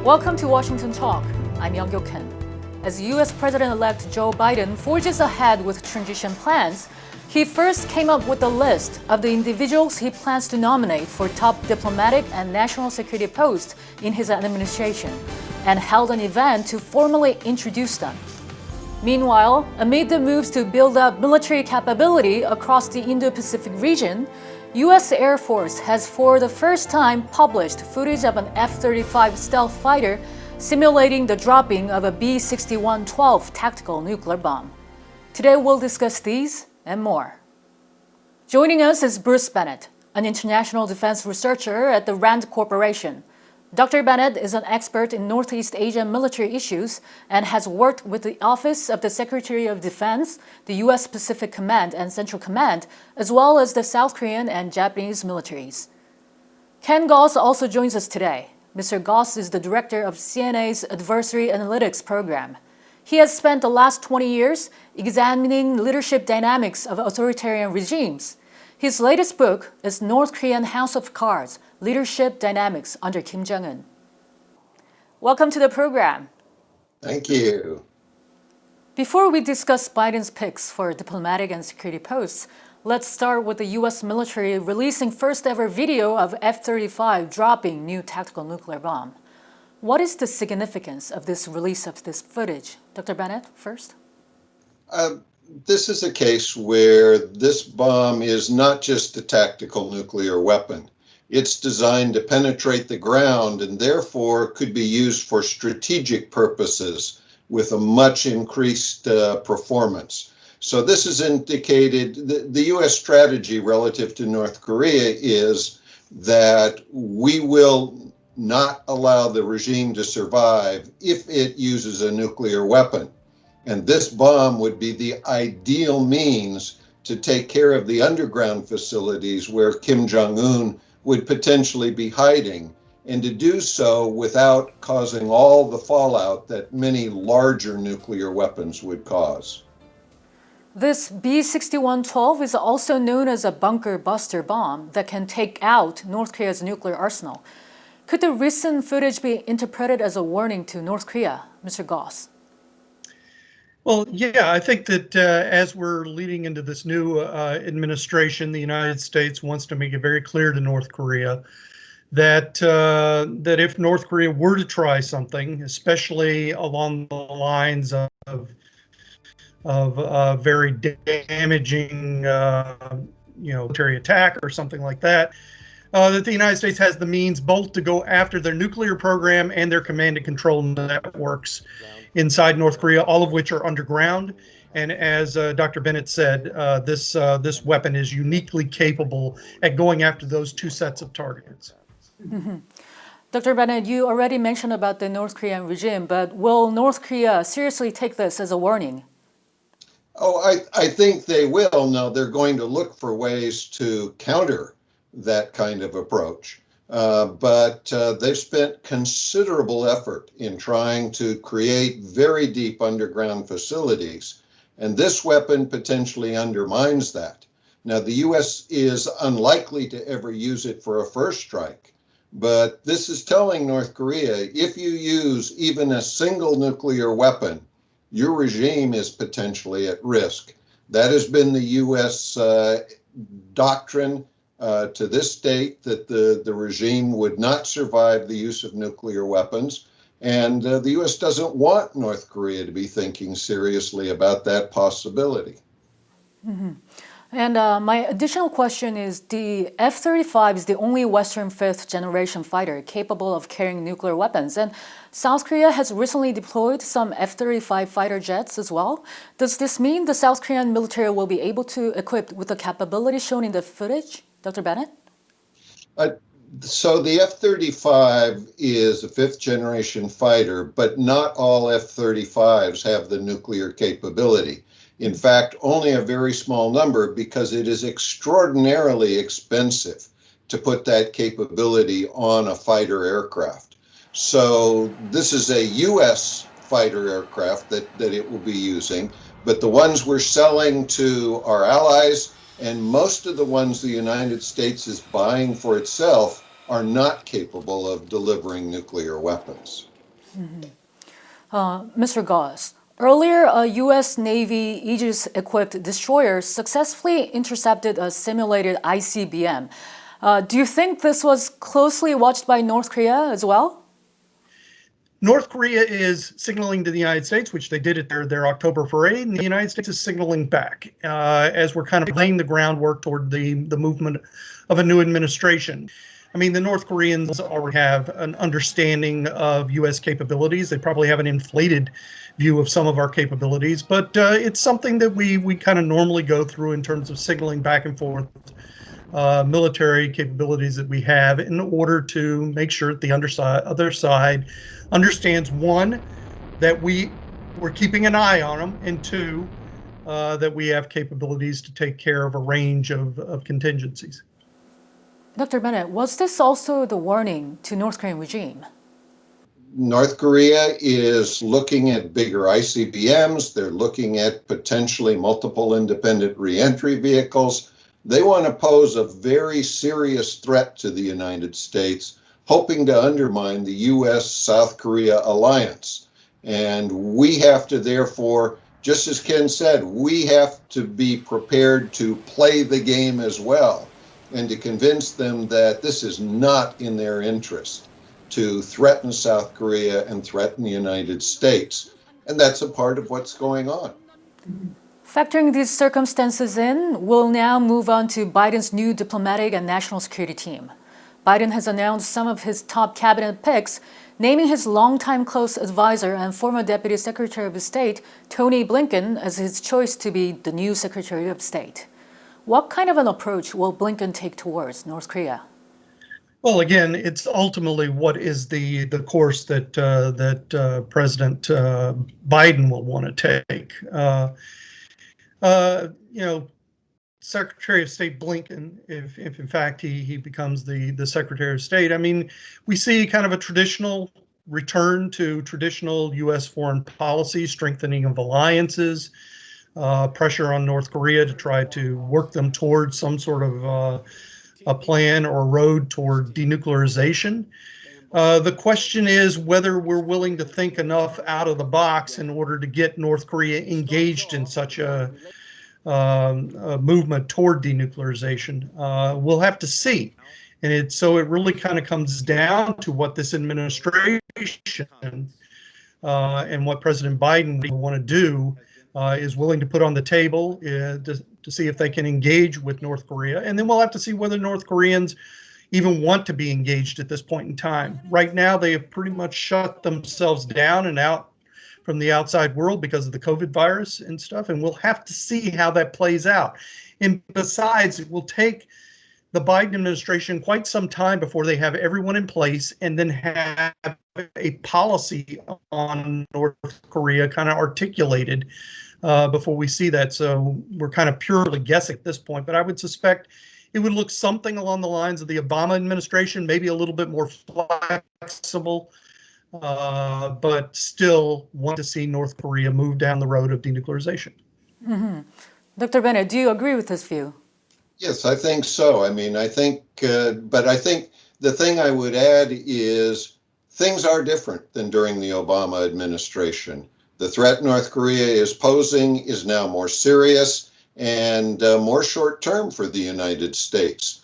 Welcome to Washington Talk. I'm Young Gyo-Ken. As U.S. President-elect Joe Biden forges ahead with transition plans, he first came up with a list of the individuals he plans to nominate for top diplomatic and national security posts in his administration, and held an event to formally introduce them. Meanwhile, amid the moves to build up military capability across the Indo-Pacific region, U.S. Air Force has for the first time published footage of an F-35 stealth fighter simulating the dropping of a B-6112 tactical nuclear bomb. Today we'll discuss these and more. Joining us is Bruce Bennett, an international defense researcher at the RAND Corporation. Dr. Bennett is an expert in Northeast Asian military issues and has worked with the Office of the Secretary of Defense, the U.S. Pacific Command and Central Command, as well as the South Korean and Japanese militaries. Ken Gause also joins us today. Mr. Gause is the director of CNA's Adversary Analytics Program. He has spent the last 20 years examining leadership dynamics of authoritarian regimes. His latest book is North Korean House of Cards, Leadership Dynamics under Kim Jong-un. Welcome to the program. Thank you. Before we discuss Biden's picks for diplomatic and security posts, let's start with the U.S. military releasing first ever video of F-35 dropping new tactical nuclear bomb. What is the significance of this release of this footage? Dr. Bennett, first. This is a case where this bomb is not just a tactical nuclear weapon. It's designed to penetrate the ground and therefore could be used for strategic purposes with a much increased performance. So this is indicated, the U.S. strategy relative to North Korea is that we will not allow the regime to survive if it uses a nuclear weapon. And this bomb would be the ideal means to take care of the underground facilities where Kim Jong-un would potentially be hiding, and to do so without causing all the fallout that many larger nuclear weapons would cause. This B-6112 is also known as a bunker buster bomb that can take out North Korea's nuclear arsenal. Could the recent footage be interpreted as a warning to North Korea, Mr. Gause? Well, yeah, I think that as we're leading into this new administration, the United States wants to make it very clear to North Korea that that if North Korea were to try something, especially along the lines of very damaging, military attack or something like that, that the United States has the means both to go after their nuclear program and their command and control networks inside North Korea, all of which are underground. And as Dr. Bennett said, this weapon is uniquely capable at going after those two sets of targets. Mm-hmm. Dr. Bennett, you already mentioned about the North Korean regime, but will North Korea seriously take this as a warning? Oh, I think they will. Now, they're going to look for ways to counter that kind of approach. But they've spent considerable effort in trying to create very deep underground facilities. And this weapon potentially undermines that. Now, the U.S. is unlikely to ever use it for a first strike. But this is telling North Korea, if you use even a single nuclear weapon, your regime is potentially at risk. That has been the U.S. Doctrine to this date, that the regime would not survive the use of nuclear weapons. And the U.S. doesn't want North Korea to be thinking seriously about that possibility. Mm-hmm. And my additional question is, the F-35 is the only Western fifth-generation fighter capable of carrying nuclear weapons. And South Korea has recently deployed some F-35 fighter jets as well. Does this mean the South Korean military will be able to equip with the capability shown in the footage? Dr. Bennett? So the F-35 is a fifth-generation fighter, but not all F-35s have the nuclear capability. In fact, only a very small number, because it is extraordinarily expensive to put that capability on a fighter aircraft. So this is a U.S. fighter aircraft that it will be using, but the ones we're selling to our allies and most of the ones the United States is buying for itself are not capable of delivering nuclear weapons. Mr. Gause, earlier, a U.S. Navy Aegis-equipped destroyer successfully intercepted a simulated ICBM. Do you think this was closely watched by North Korea as well? North Korea is signaling to the United States, which they did at their October parade, and the United States is signaling back as we're kind of laying the groundwork toward the movement of a new administration. I mean, the North Koreans already have an understanding of U.S. capabilities. They probably have an inflated view of some of our capabilities, but it's something that we kind of normally go through in terms of signaling back and forth military capabilities that we have in order to make sure that the other side understands, one, that we're keeping an eye on them, and two, that we have capabilities to take care of a range of contingencies. Dr. Bennett, was this also the warning to North Korean regime? North Korea is looking at bigger ICBMs. They're looking at potentially multiple independent reentry vehicles. They want to pose a very serious threat to the United States, hoping to undermine the U.S.-South Korea alliance. And we have to, therefore, just as Ken said, we have to be prepared to play the game as well and to convince them that this is not in their interest to threaten South Korea and threaten the United States. And that's a part of what's going on. Factoring these circumstances in, we'll now move on to Biden's new diplomatic and national security team. Biden has announced some of his top cabinet picks, naming his longtime close advisor and former Deputy Secretary of State, Tony Blinken, as his choice to be the new Secretary of State. What kind of an approach will Blinken take towards North Korea? Well, again, it's ultimately what is the course that President Biden will want to take. Secretary of State Blinken, if in fact he becomes the Secretary of State, I mean, we see kind of a traditional return to traditional U.S. foreign policy, strengthening of alliances, pressure on North Korea to try to work them towards some sort of a plan or road toward denuclearization. The question is whether we're willing to think enough out of the box in order to get North Korea engaged in such a movement toward denuclearization. We'll have to see. And so it really kind of comes down to what this administration and what President Biden will want to do is willing to put on the table to see if they can engage with North Korea. And then we'll have to see whether North Koreans even want to be engaged at this point in time. Right now, they have pretty much shut themselves down and out from the outside world because of the COVID virus and stuff. And we'll have to see how that plays out. And besides, it will take the Biden administration quite some time before they have everyone in place and then have a policy on North Korea kind of articulated before we see that. So we're kind of purely guessing at this point, but I would suspect it would look something along the lines of the Obama administration, maybe a little bit more flexible, but still want to see North Korea move down the road of denuclearization. Mm-hmm. Dr. Bennett, do you agree with this view? Yes, I think so. I mean, but I think the thing I would add is things are different than during the Obama administration. The threat North Korea is posing is now more serious and more short-term for the United States.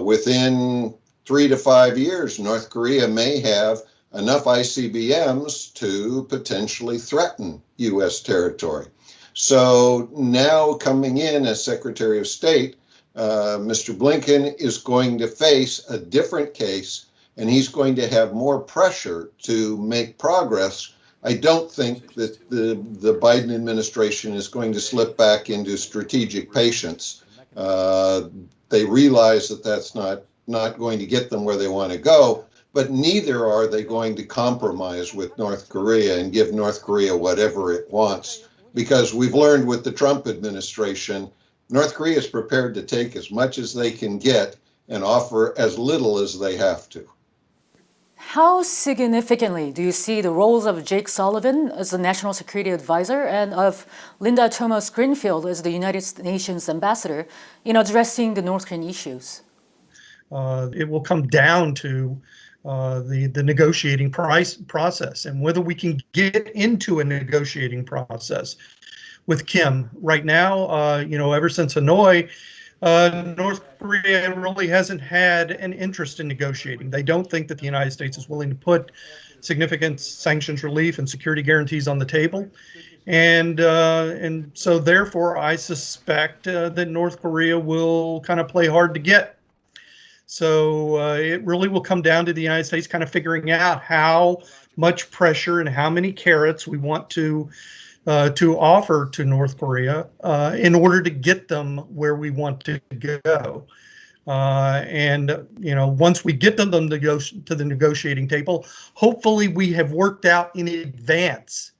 Within 3 to 5 years, North Korea may have enough ICBMs to potentially threaten U.S. territory. So now coming in as Secretary of State, Mr. Blinken is going to face a different case, and he's going to have more pressure to make progress. I don't think that the Biden administration is going to slip back into strategic patience. They realize that that's not going to get them where they want to go, but neither are they going to compromise with North Korea and give North Korea whatever it wants. Because we've learned with the Trump administration, North Korea is prepared to take as much as they can get and offer as little as they have to. How significantly do you see the roles of Jake Sullivan as the National Security Advisor and of Linda Thomas-Greenfield as the United Nations Ambassador in addressing the North Korean issues? It will come down to the negotiating process, and whether we can get into a negotiating process with Kim. Right now, ever since Hanoi, North Korea really hasn't had an interest in negotiating. They don't think that the United States is willing to put significant sanctions relief and security guarantees on the table. And so therefore, I suspect that North Korea will kind of play hard to get. So it really will come down to the United States kind of figuring out how much pressure and how many carrots we want to offer to North Korea in order to get them where we want to go. Once we get them to the negotiating table, hopefully we have worked out in advance,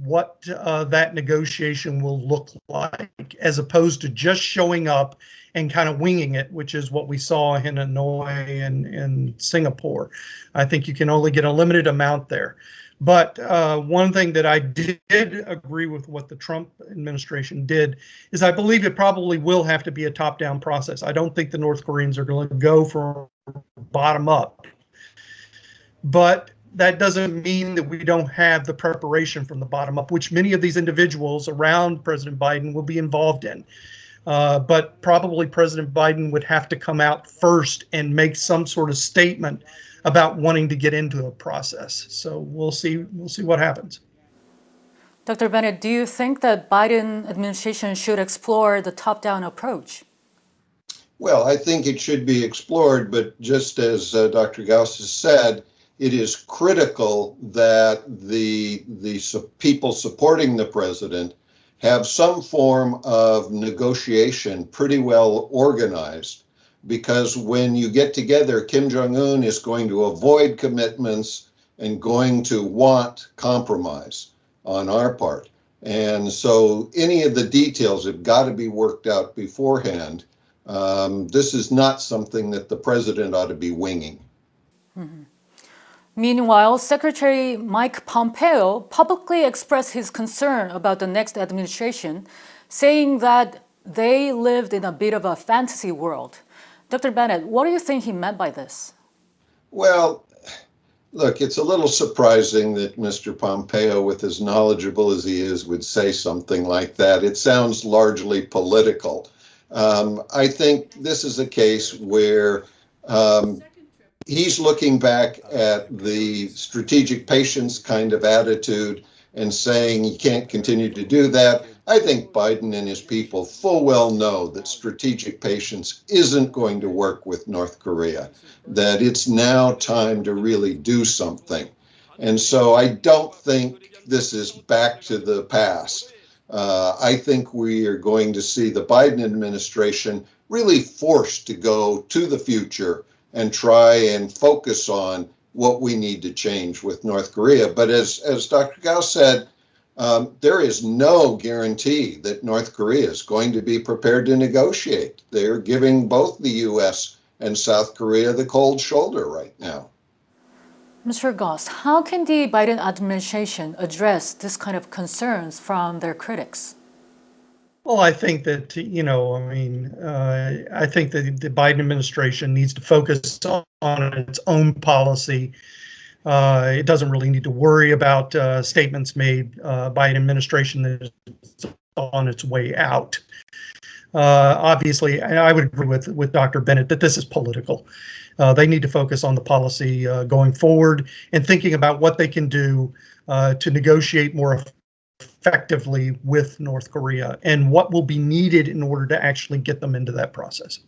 what that negotiation will look like, as opposed to just showing up and kind of winging it, which is what we saw in Hanoi and Singapore. I think you can only get a limited amount there. But one thing that I did agree with what the Trump administration did is I believe it probably will have to be a top-down process. I don't think the North Koreans are going to go from bottom up. But that doesn't mean that we don't have the preparation from the bottom up, which many of these individuals around President Biden will be involved in. But probably President Biden would have to come out first and make some sort of statement about wanting to get into a process. So we'll see what happens. Dr. Bennett, do you think that Biden administration should explore the top-down approach? Well, I think it should be explored, but just as Dr. Gause has said, it is critical that the people supporting the president have some form of negotiation pretty well organized, because when you get together, Kim Jong-un is going to avoid commitments and going to want compromise on our part. And so any of the details have got to be worked out beforehand. This is not something that the president ought to be winging. Mm-hmm. Meanwhile, Secretary Mike Pompeo publicly expressed his concern about the next administration, saying that they lived in a bit of a fantasy world. Dr. Bennett, what do you think he meant by this? Well, look, it's a little surprising that Mr. Pompeo, with as knowledgeable as he is, would say something like that. It sounds largely political. I think this is a case where he's looking back at the strategic patience kind of attitude and saying you can't continue to do that. I think Biden and his people full well know that strategic patience isn't going to work with North Korea, that it's now time to really do something. And so I don't think this is back to the past. I think we are going to see the Biden administration really forced to go to the future and try and focus on what we need to change with North Korea. But as Dr. Gause said, there is no guarantee that North Korea is going to be prepared to negotiate. They're giving both the U.S. and South Korea the cold shoulder right now. Mr. Gause, how can the Biden administration address this kind of concerns from their critics? Well, I think that, I think that the Biden administration needs to focus on its own policy. It doesn't really need to worry about statements made by an administration that is on its way out. Obviously, I would agree with Dr. Bennett that this is political. They need to focus on the policy going forward and thinking about what they can do to negotiate more effectively with North Korea and what will be needed in order to actually get them into that process.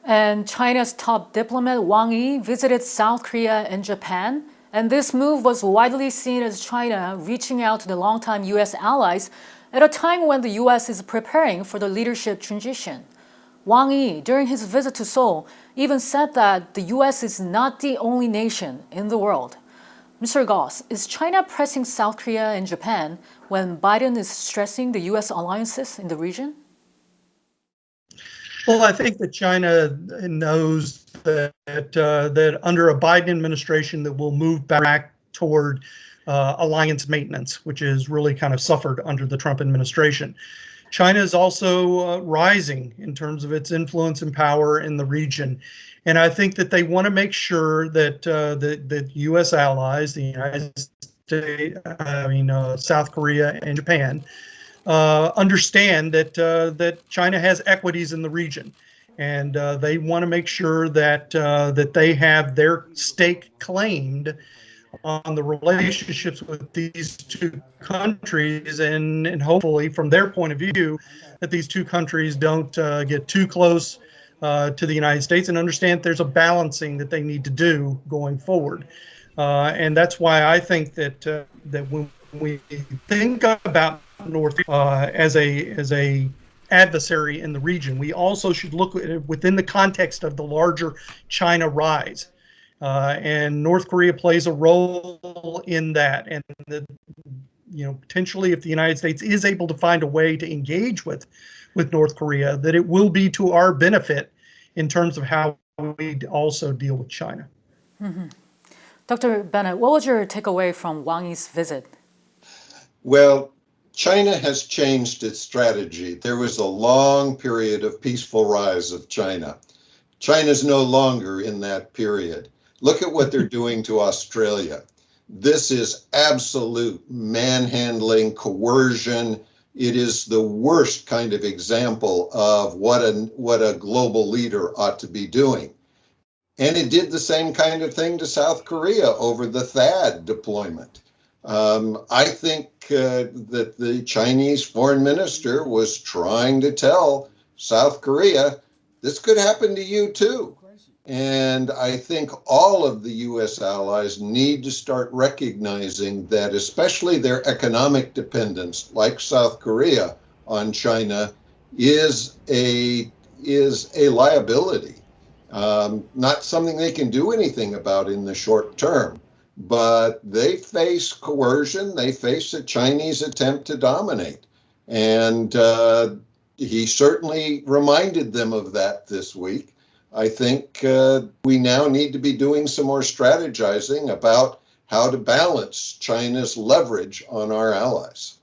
And China's top diplomat Wang Yi visited South Korea and Japan, and this move was widely seen as China reaching out to the longtime U.S. allies at a time when the U.S. is preparing for the leadership transition. Wang Yi, during his visit to Seoul, even said that the U.S. is not the only nation in the world. Mr. Gause, is China pressing South Korea and Japan when Biden is stressing the U.S. alliances in the region? Well, I think that China knows that under a Biden administration that will move back toward alliance maintenance, which is really kind of suffered under the Trump administration. China is also rising in terms of its influence and power in the region. And I think that they want to make sure that the U.S. allies, the United States, South Korea and Japan, understand that China has equities in the region, and they want to make sure that they have their stake claimed on the relationships with these two countries, and hopefully, from their point of view, that these two countries don't get too close to the United States, and understand there's a balancing that they need to do going forward. And that's why I think that when we think about North as a adversary in the region, we also should look at it within the context of the larger China rise. And North Korea plays a role in that. And potentially, if the United States is able to find a way to engage with North Korea, that it will be to our benefit in terms of how we also deal with China. Mm-hmm. Dr. Bennett, what was your takeaway from Wang Yi's visit? Well, China has changed its strategy. There was a long period of peaceful rise of China. China's no longer in that period. Look at what they're doing to Australia. This is absolute manhandling, coercion. It is the worst kind of example of what a global leader ought to be doing. And it did the same kind of thing to South Korea over the THAAD deployment. I think that the Chinese foreign minister was trying to tell South Korea, this could happen to you too. And I think all of the U.S. allies need to start recognizing that, especially their economic dependence, like South Korea, on China, is a liability. Not something they can do anything about in the short term, but they face coercion. They face a Chinese attempt to dominate. And he certainly reminded them of that this week. I think we now need to be doing some more strategizing about how to balance China's leverage on our allies.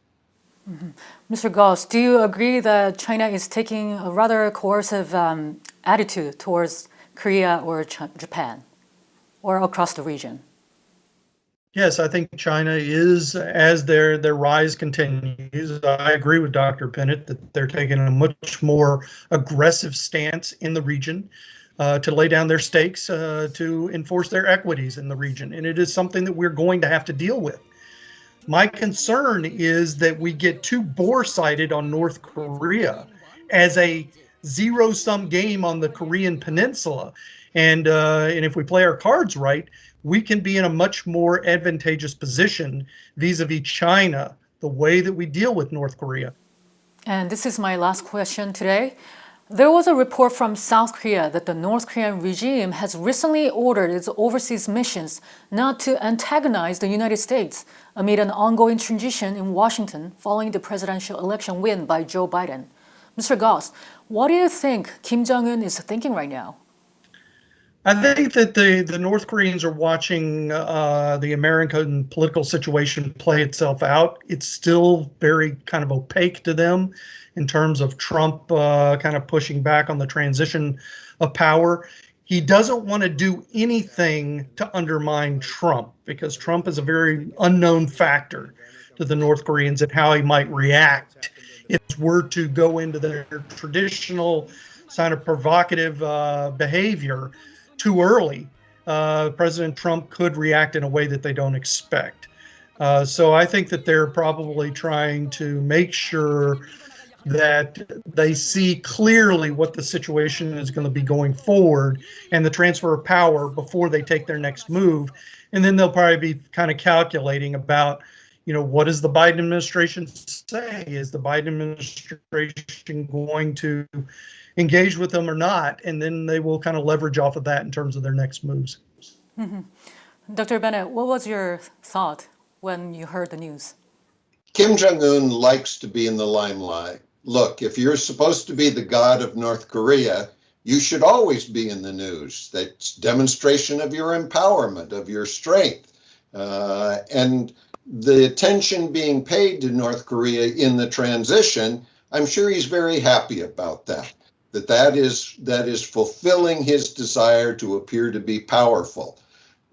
Mm-hmm. Mr. Gause, do you agree that China is taking a rather coercive attitude towards Korea or Japan or across the region? Yes, I think China is, as their rise continues, I agree with Dr. Bennett that they're taking a much more aggressive stance in the region to lay down their stakes, to enforce their equities in the region. And it is something that we're going to have to deal with. My concern is that we get too bore-sighted on North Korea as a zero-sum game on the Korean Peninsula. And if we play our cards right, we can be in a much more advantageous position vis-a-vis China, the way that we deal with North Korea. And this is my last question today. There was a report from South Korea that the North Korean regime has recently ordered its overseas missions not to antagonize the United States amid an ongoing transition in Washington following the presidential election win by Joe Biden. Mr. Gause, what do you think Kim Jong-un is thinking right now? I think that the North Koreans are watching the American political situation play itself out. It's still very kind of opaque to them in terms of Trump kind of pushing back on the transition of power. He doesn't want to do anything to undermine Trump because Trump is a very unknown factor to the North Koreans and how he might react if it were to go into their traditional kind of provocative behavior too early. President Trump could react in a way that they don't expect. So I think that they're probably trying to make sure that they see clearly what the situation is going to be going forward and the transfer of power before they take their next move. And then they'll probably be kind of calculating about, what does the Biden administration say? Is the Biden administration going to engage with them or not? And then they will kind of leverage off of that in terms of their next moves. Mm-hmm. Dr. Bennett, what was your thought when you heard the news? Kim Jong-un likes to be in the limelight. Look, if you're supposed to be the god of North Korea, you should always be in the news. That's demonstration of your empowerment, of your strength. And the attention being paid to North Korea in the transition I'm sure he's very happy about that. That is fulfilling his desire to appear to be powerful.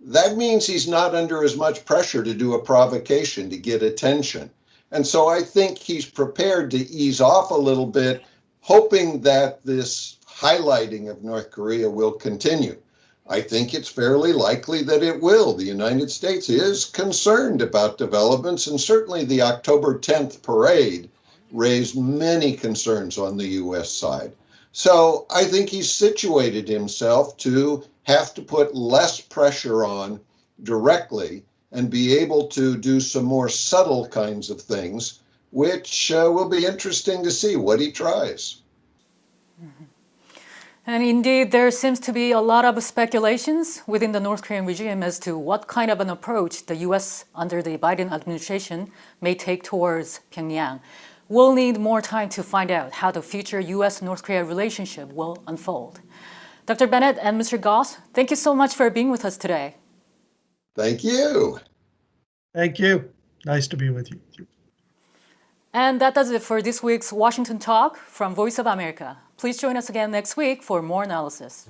That means he's not under as much pressure to do a provocation to get attention. And so I think he's prepared to ease off a little bit, hoping that this highlighting of North Korea will continue. I think it's fairly likely that it will. The United States is concerned about developments, and certainly the October 10th parade raised many concerns on the U.S. side. So I think he's situated himself to have to put less pressure on directly and be able to do some more subtle kinds of things, which will be interesting to see what he tries. And indeed, there seems to be a lot of speculations within the North Korean regime as to what kind of an approach the U.S. under the Biden administration may take towards Pyongyang. We'll need more time to find out how the future U.S.-North Korea relationship will unfold. Dr. Bennett and Mr. Gause, thank you so much for being with us today. Thank you. Thank you. Nice to be with you. And that does it for this week's Washington Talk from Voice of America. Please join us again next week for more analysis.